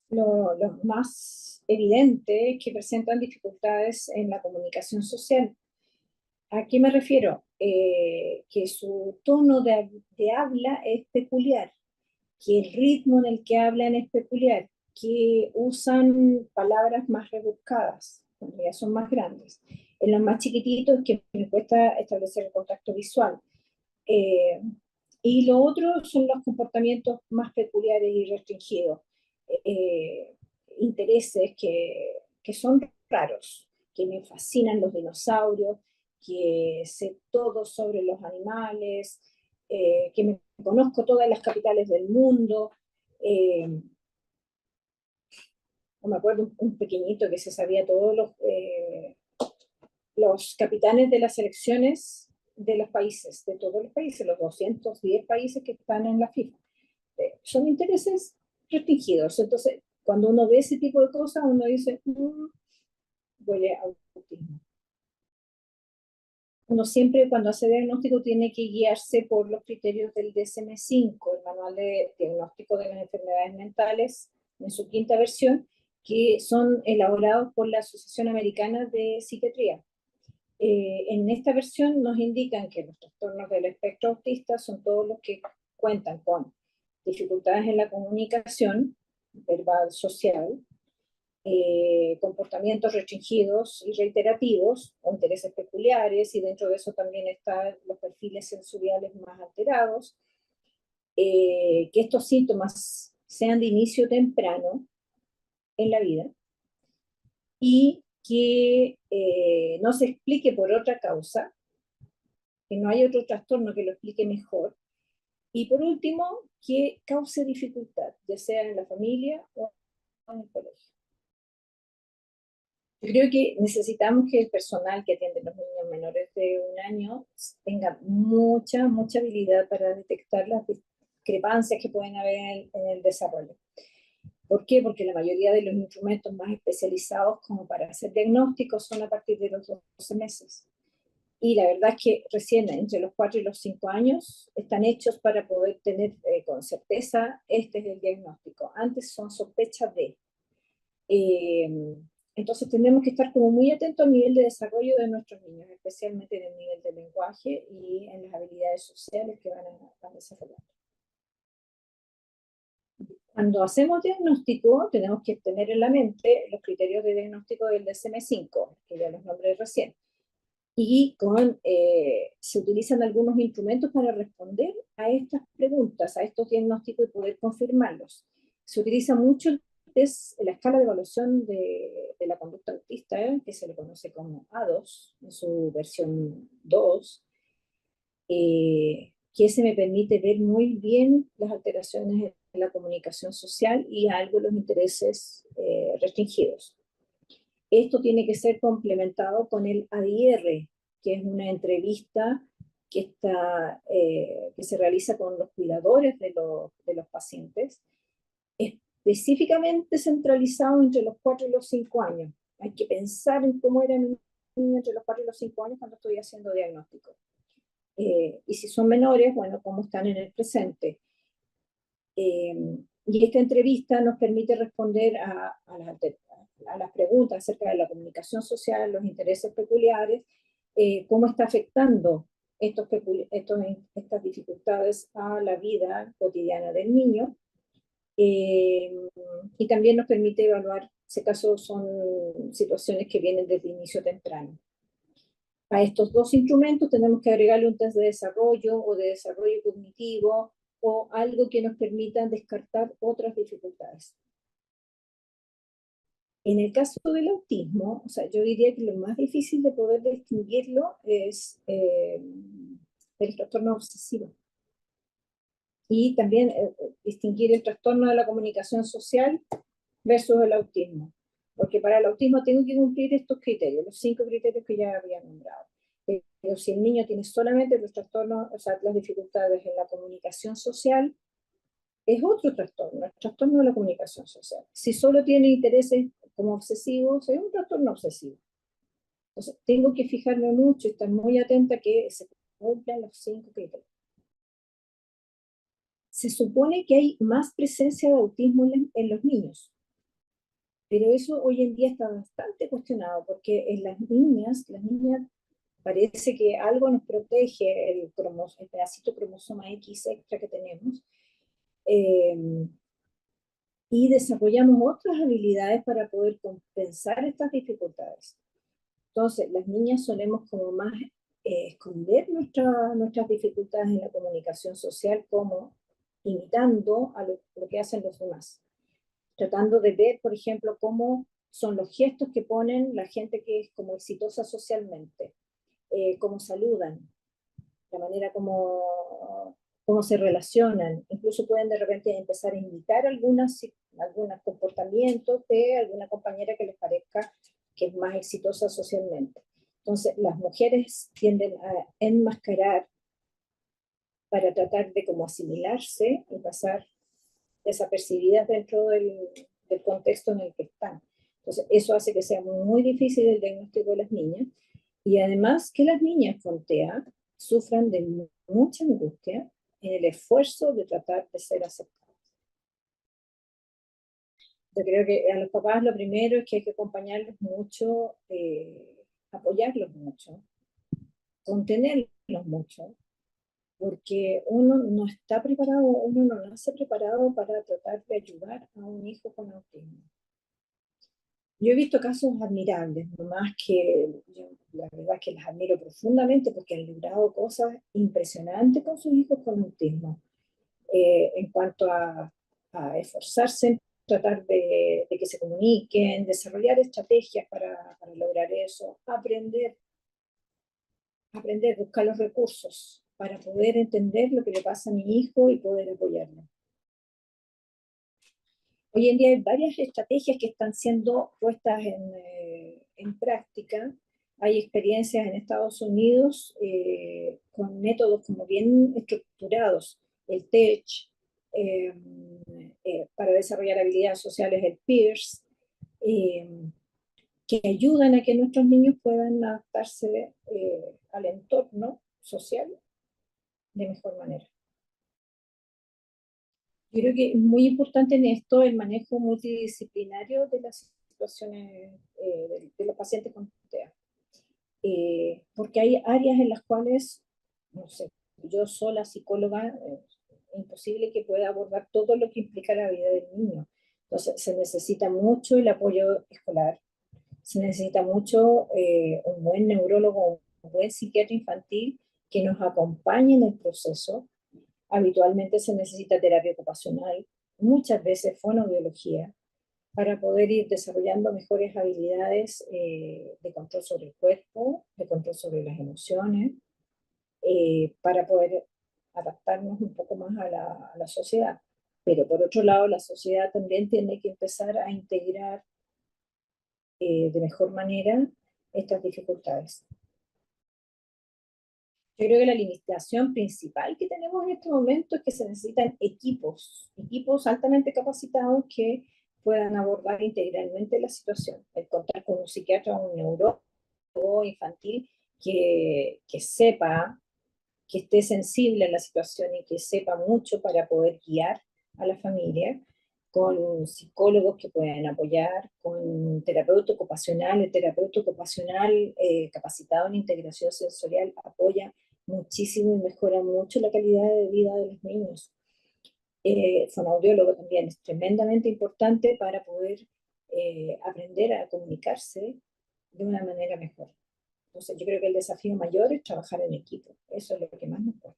Los más evidentes que presentan dificultades en la comunicación social. ¿A qué me refiero? Que su tono de habla es peculiar, que el ritmo en el que hablan es peculiar, que usan palabras más rebuscadas, cuando ya son más grandes. En los más chiquititos que me cuesta establecer el contacto visual. Eh, y lo otro son los comportamientos más peculiares y restringidos. Eh, Intereses que son raros, que me fascinan los dinosaurios, que sé todo sobre los animales, que me conozco todas las capitales del mundo. Eh, no me acuerdo un pequeñito que se sabía todos los capitanes de las selecciones de los países, de todos los países, los 210 países que están en la FIFA. Son intereses restringidos. Entonces, cuando uno ve ese tipo de cosas, uno dice, huele a autismo. Uno siempre cuando hace diagnóstico tiene que guiarse por los criterios del DSM-5, el manual de diagnóstico de las enfermedades mentales, en su quinta versión, que son elaborados por la Asociación Americana de Psiquiatría. En esta versión nos indican que los trastornos del espectro autista son todos los que cuentan con dificultades en la comunicación verbal, social, comportamientos restringidos y reiterativos, o intereses peculiares, y dentro de eso también están los perfiles sensoriales más alterados, que estos síntomas sean de inicio temprano en la vida, y que no se explique por otra causa, que no haya otro trastorno que lo explique mejor, y por último, que cause dificultad, ya sea en la familia o en el colegio. Yo creo que necesitamos que el personal que atiende a los niños menores de 1 año tenga mucha habilidad para detectar las discrepancias que pueden haber en el desarrollo. ¿Por qué? Porque la mayoría de los instrumentos más especializados como para hacer diagnósticos son a partir de los 12 meses. Y la verdad es que recién entre los 4 y los 5 años están hechos para poder tener con certeza este es el diagnóstico. Antes son sospechas de. Eh, entonces tenemos que estar como muy atentos al nivel de desarrollo de nuestros niños, especialmente en el nivel de lenguaje y en las habilidades sociales que van a desarrollar. Cuando hacemos diagnóstico, tenemos que tener en la mente los criterios de diagnóstico del DSM-5, que ya los nombré recién, y se utilizan algunos instrumentos para responder a estas preguntas, a estos diagnósticos y poder confirmarlos. Se utiliza mucho la escala de evaluación de la conducta autista, que se le conoce como A2, en su versión 2, que se me permite ver muy bien las alteraciones en la comunicación social y algo los intereses restringidos. Esto tiene que ser complementado con el ADR, que es una entrevista que se realiza con los cuidadores de los pacientes, específicamente centralizado entre los 4 y los 5 años. Hay que pensar en cómo era mi niño entre los 4 y los 5 años cuando estoy haciendo diagnóstico. Y si son menores, bueno, cómo están en el presente. Y esta entrevista nos permite responder a las preguntas acerca de la comunicación social, los intereses peculiares, cómo está afectando estas dificultades a la vida cotidiana del niño, eh, y también nos permite evaluar si acaso son situaciones que vienen desde inicio temprano. A estos dos instrumentos tenemos que agregarle un test de desarrollo o de desarrollo cognitivo o algo que nos permita descartar otras dificultades. En el caso del autismo, o sea, yo diría que lo más difícil de poder distinguirlo es el trastorno obsesivo. Y también distinguir el trastorno de la comunicación social versus el autismo. Porque para el autismo tengo que cumplir estos criterios, los 5 criterios que ya había nombrado. Pero si el niño tiene solamente los trastornos, o sea, las dificultades en la comunicación social, es otro trastorno, el trastorno de la comunicación social. Si solo tiene intereses como obsesivos, es un trastorno obsesivo. Entonces, tengo que fijarme mucho y estar muy atenta a que se cumplan los 5 criterios. Se supone que hay más presencia de autismo en los niños. Pero eso hoy en día está bastante cuestionado, porque en las niñas parece que algo nos protege, el pedacito cromosoma X extra que tenemos, eh, y desarrollamos otras habilidades para poder compensar estas dificultades. Entonces, las niñas solemos como más esconder nuestras dificultades en la comunicación social, como imitando a lo que hacen los demás, tratando de ver, por ejemplo, cómo son los gestos que ponen la gente que es como exitosa socialmente, cómo saludan, la manera como se relacionan. Incluso pueden de repente empezar a imitar algunos comportamientos de alguna compañera que les parezca que es más exitosa socialmente. Entonces, las mujeres tienden a enmascarar para tratar de como asimilarse y pasar desapercibidas dentro del contexto en el que están. Entonces, eso hace que sea muy difícil el diagnóstico de las niñas y además que las niñas con TEA sufran de mucha angustia en el esfuerzo de tratar de ser aceptadas. Yo creo que a los papás lo primero es que hay que acompañarlos mucho, apoyarlos mucho, contenerlos mucho, porque uno no está preparado, uno no nace preparado para tratar de ayudar a un hijo con autismo. Yo he visto casos admirables, nomás que yo la verdad es que las admiro profundamente porque han logrado cosas impresionantes con sus hijos con autismo, en cuanto a esforzarse en tratar de que se comuniquen, desarrollar estrategias para lograr eso, aprender, buscar los recursos para poder entender lo que le pasa a mi hijo y poder apoyarlo. Hoy en día hay varias estrategias que están siendo puestas en práctica. Hay experiencias en Estados Unidos con métodos como bien estructurados, el TEACH, eh, para desarrollar habilidades sociales, el PEERS, eh, que ayudan a que nuestros niños puedan adaptarse al entorno social de mejor manera. Yo creo que es muy importante en esto el manejo multidisciplinario de las situaciones de los pacientes con TEA. Porque hay áreas en las cuales, no sé, yo sola psicóloga, es imposible que pueda abordar todo lo que implica la vida del niño. Entonces se necesita mucho el apoyo escolar, se necesita mucho un buen neurólogo, un buen psiquiatra infantil que nos acompañe en el proceso. Habitualmente se necesita terapia ocupacional, muchas veces fonoaudiología, para poder ir desarrollando mejores habilidades de control sobre el cuerpo, de control sobre las emociones, para poder adaptarnos un poco más a la sociedad. Pero por otro lado, la sociedad también tiene que empezar a integrar de mejor manera estas dificultades. Yo creo que la limitación principal que tenemos en este momento es que se necesitan equipos altamente capacitados que puedan abordar integralmente la situación. El contar con un psiquiatra o un neurólogo infantil que sepa, que esté sensible a la situación y que sepa mucho para poder guiar a la familia, con psicólogos que puedan apoyar, con terapeuta ocupacional. El terapeuta ocupacional capacitado en integración sensorial apoya muchísimo y mejora mucho la calidad de vida de los niños. Fonoaudiólogo también es tremendamente importante para poder aprender a comunicarse de una manera mejor. Entonces, yo creo que el desafío mayor es trabajar en equipo. Eso es lo que más nos cuesta.